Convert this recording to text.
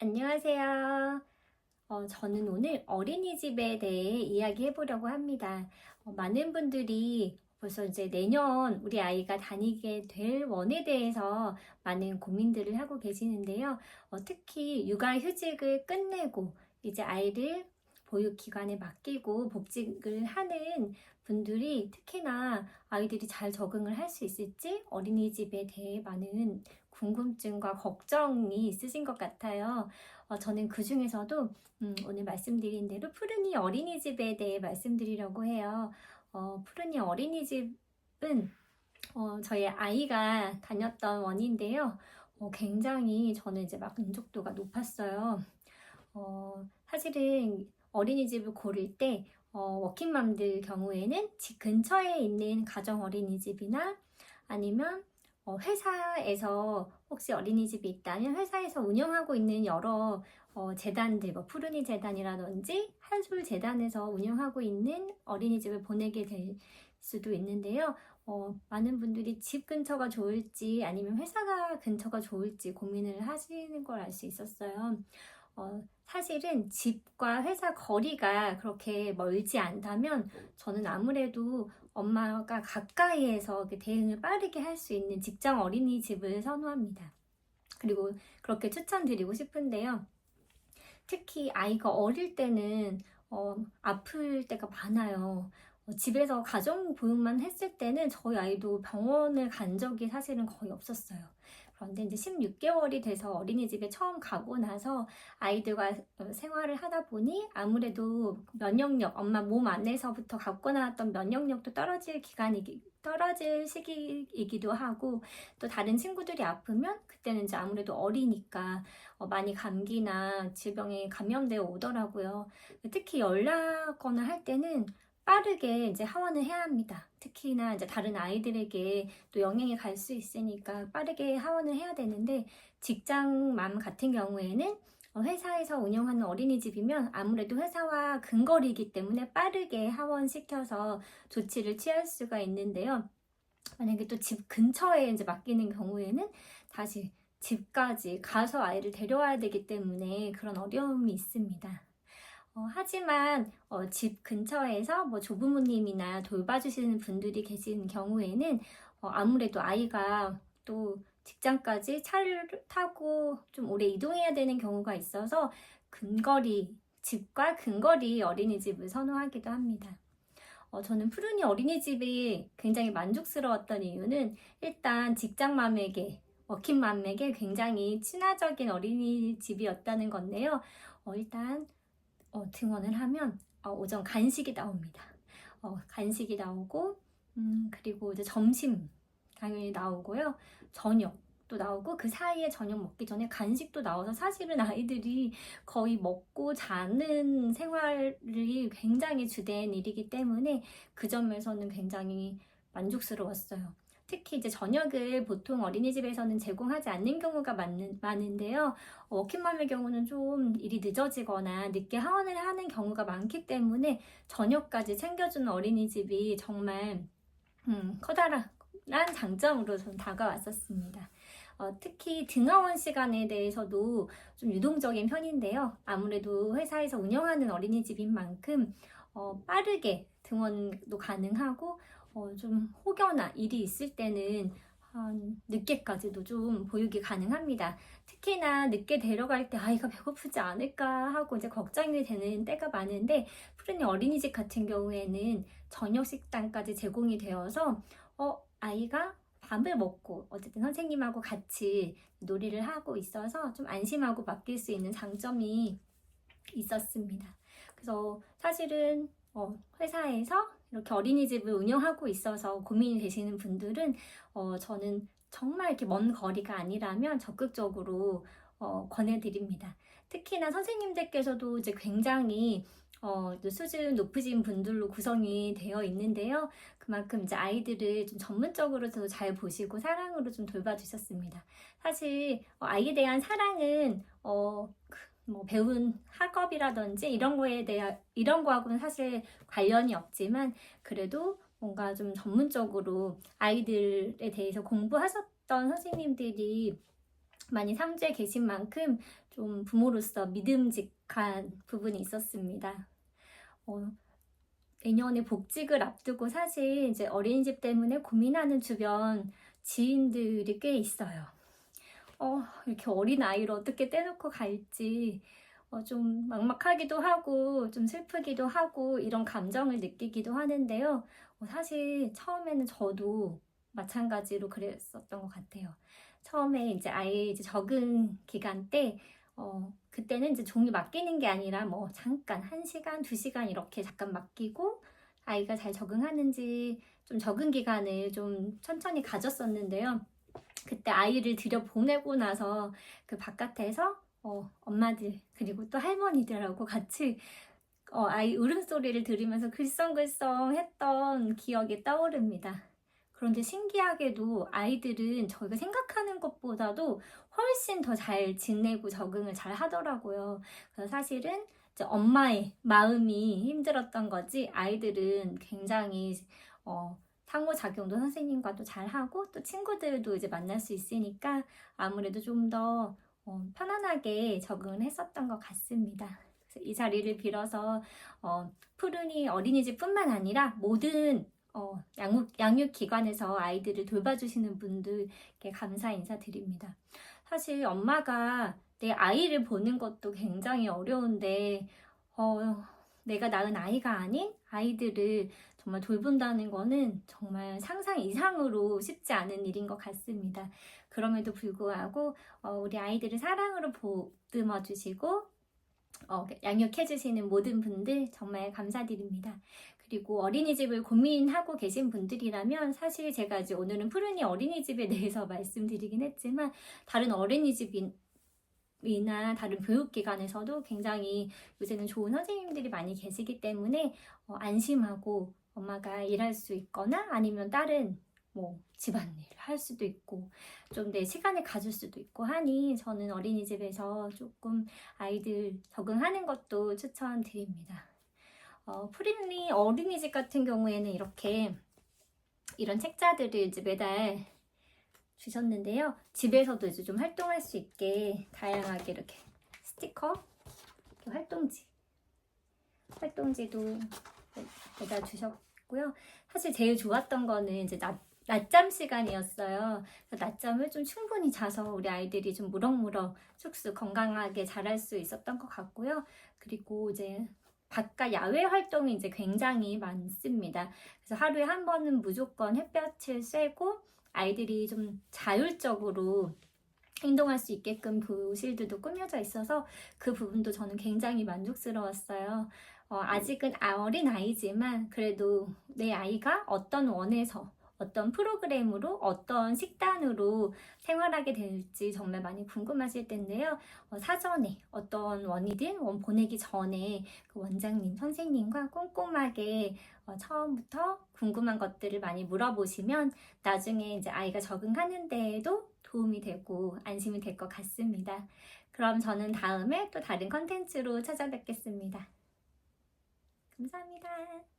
안녕하세요. 저는 오늘 어린이집에 대해 이야기해 보려고 합니다. 많은 분들이 벌써 이제 내년 우리 아이가 다니게 될 원에 대해서 많은 고민들을 하고 계시는데요. 특히 육아휴직을 끝내고 이제 아이를 보육기관에 맡기고 복직을 하는 분들이 특히나 아이들이 잘 적응을 할 수 있을지 어린이집에 대해 많은 궁금증과 걱정이 있으신 것 같아요. 저는 그 중에서도 오늘 말씀드린 대로 푸르니 어린이집에 대해 말씀드리려고 해요. 푸르니 어린이집은 저희 아이가 다녔던 원인데요. 굉장히 저는 이제 막 만족도가 높았어요. 사실은 어린이집을 고를 때 워킹맘들 경우에는 집 근처에 있는 가정 어린이집이나 아니면 회사에서 혹시 어린이집이 있다면 회사에서 운영하고 있는 여러 재단들, 뭐 푸르니 재단이라든지 한솔 재단에서 운영하고 있는 어린이집을 보내게 될 수도 있는데요. 많은 분들이 집 근처가 좋을지 아니면 회사가 근처가 좋을지 고민을 하시는 걸 알 수 있었어요. 사실은 집과 회사 거리가 그렇게 멀지 않다면 저는 아무래도 엄마가 가까이에서 대응을 빠르게 할 수 있는 직장 어린이집을 선호합니다. 그리고 그렇게 추천드리고 싶은데요. 특히 아이가 어릴 때는 아플 때가 많아요. 집에서 가정 보육만 했을 때는 저희 아이도 병원을 간 적이 사실은 거의 없었어요. 그런데 이제 16개월이 돼서 어린이집에 처음 가고 나서 아이들과 생활을 하다 보니 아무래도 면역력, 엄마 몸 안에서부터 갖고 나왔던 면역력도 떨어질 시기이기도 하고, 또 다른 친구들이 아프면 그때는 이제 아무래도 어리니까 많이 감기나 질병에 감염되어 오더라고요. 특히 열 나거나 할 때는 빠르게 이제 하원을 해야 합니다. 특히나 이제 다른 아이들에게 또 영향이 갈 수 있으니까 빠르게 하원을 해야 되는데, 직장맘 같은 경우에는 회사에서 운영하는 어린이집이면 아무래도 회사와 근거리이기 때문에 빠르게 하원시켜서 조치를 취할 수가 있는데요. 만약에 또 집 근처에 이제 맡기는 경우에는 다시 집까지 가서 아이를 데려와야 되기 때문에 그런 어려움이 있습니다. 하지만 집 근처에서 뭐 조부모님이나 돌봐주시는 분들이 계신 경우에는 아무래도 아이가 또 직장까지 차를 타고 좀 오래 이동해야 되는 경우가 있어서 집과 근거리 어린이집을 선호하기도 합니다. 저는 푸르니 어린이집이 굉장히 만족스러웠던 이유는 일단 직장맘에게, 워킹맘에게 굉장히 친화적인 어린이집이었다는 건데요. 일단 등원을 하면 오전 간식이 나옵니다. 간식이 나오고 그리고 이제 점심 당연히 나오고요. 저녁도 나오고 그 사이에 저녁 먹기 전에 간식도 나와서 사실은 아이들이 거의 먹고 자는 생활이 굉장히 주된 일이기 때문에 그 점에서는 굉장히 만족스러웠어요. 특히 이제 저녁을 보통 어린이집에서는 제공하지 않는 경우가 많은데요. 워킹맘의 경우는 좀 일이 늦어지거나 늦게 하원을 하는 경우가 많기 때문에 저녁까지 챙겨주는 어린이집이 정말 커다란 장점으로 좀 다가왔었습니다. 특히 등하원 시간에 대해서도 좀 유동적인 편인데요. 아무래도 회사에서 운영하는 어린이집인 만큼 빠르게 등원도 가능하고 좀 혹여나 일이 있을 때는 한 늦게까지도 좀 보육이 가능합니다. 특히나 늦게 데려갈 때 아이가 배고프지 않을까 하고 이제 걱정이 되는 때가 많은데, 푸르니 어린이집 같은 경우에는 저녁 식단까지 제공이 되어서 아이가 밥을 먹고 어쨌든 선생님하고 같이 놀이를 하고 있어서 좀 안심하고 맡길 수 있는 장점이 있었습니다. 그래서 사실은 회사에서 이렇게 어린이집을 운영하고 있어서 고민이 되시는 분들은 저는 정말 이렇게 먼 거리가 아니라면 적극적으로 권해드립니다. 특히나 선생님들께서도 이제 굉장히 수준 높으신 분들로 구성이 되어 있는데요. 그만큼 이제 아이들을 좀 전문적으로도 잘 보시고 사랑으로 좀 돌봐주셨습니다. 사실 아이에 대한 사랑은 뭐 배운 학업이라든지 이런 거하고는 사실 관련이 없지만, 그래도 뭔가 좀 전문적으로 아이들에 대해서 공부하셨던 선생님들이 많이 상주에 계신 만큼 좀 부모로서 믿음직한 부분이 있었습니다. 내년에 복직을 앞두고 사실 이제 어린이집 때문에 고민하는 주변 지인들이 꽤 있어요. 이렇게 어린 아이를 어떻게 떼놓고 갈지 좀 막막하기도 하고 좀 슬프기도 하고 이런 감정을 느끼기도 하는데요. 사실 처음에는 저도 마찬가지로 그랬었던 것 같아요. 처음에 이제 아이 이제 적응 기간 때 그때는 이제 종이 맡기는 게 아니라 뭐 잠깐 1시간, 2시간 이렇게 잠깐 맡기고 아이가 잘 적응하는지 좀 적응 기간을 좀 천천히 가졌었는데요. 그때 아이를 들여보내고 나서 그 바깥에서 엄마들 그리고 또 할머니들하고 같이 아이 울음소리를 들으면서 글썽글썽 했던 기억이 떠오릅니다. 그런데 신기하게도 아이들은 저희가 생각하는 것보다도 훨씬 더 잘 지내고 적응을 잘 하더라고요. 그래서 사실은 이제 엄마의 마음이 힘들었던 거지 아이들은 굉장히 상호작용도 선생님과도 잘하고 또 친구들도 이제 만날 수 있으니까 아무래도 좀 더 편안하게 적응을 했었던 것 같습니다. 그래서 이 자리를 빌어서 푸른이 어린이집뿐만 아니라 모든 양육기관에서 아이들을 돌봐주시는 분들께 감사 인사드립니다. 사실 엄마가 내 아이를 보는 것도 굉장히 어려운데 내가 낳은 아이가 아닌 아이들을 정말 돌본다는 거는 정말 상상 이상으로 쉽지 않은 일인 것 같습니다. 그럼에도 불구하고 우리 아이들을 사랑으로 보듬어 주시고 양육해 주시는 모든 분들 정말 감사드립니다. 그리고 어린이집을 고민하고 계신 분들이라면 사실 제가 이제 오늘은 푸른이 어린이집에 대해서 말씀드리긴 했지만 다른 어린이집이나 다른 교육기관에서도 굉장히 요새는 좋은 선생님들이 많이 계시기 때문에 안심하고 엄마가 일할 수 있거나 아니면 다른 뭐 집안일을 할 수도 있고 좀 내 시간을 가질 수도 있고 하니 저는 어린이집에서 조금 아이들 적응하는 것도 추천드립니다. 푸른이 어린이집 같은 경우에는 이렇게 이런 책자들을 이제 매달 주셨는데요. 집에서도 이제 좀 활동할 수 있게 다양하게 이렇게 스티커, 활동지도 매달 주셨고요. 사실 제일 좋았던 거는 이제 낮잠 시간이었어요. 그래서 낮잠을 좀 충분히 자서 우리 아이들이 좀 무럭무럭 쑥쑥 건강하게 자랄 수 있었던 것 같고요. 그리고 이제 바깥 야외 활동이 이제 굉장히 많습니다. 그래서 하루에 한 번은 무조건 햇볕을 쐬고 아이들이 좀 자율적으로 행동할 수 있게끔 교실들도 꾸며져 있어서 그 부분도 저는 굉장히 만족스러웠어요. 아직은 어린 아이지만 그래도 내 아이가 어떤 원에서 어떤 프로그램으로 어떤 식단으로 생활하게 될지 정말 많이 궁금하실 텐데요. 사전에 어떤 원이든 원 보내기 전에 그 원장님, 선생님과 꼼꼼하게 처음부터 궁금한 것들을 많이 물어보시면 나중에 이제 아이가 적응하는 데에도 도움이 되고 안심이 될 것 같습니다. 그럼 저는 다음에 또 다른 컨텐츠로 찾아뵙겠습니다. 감사합니다.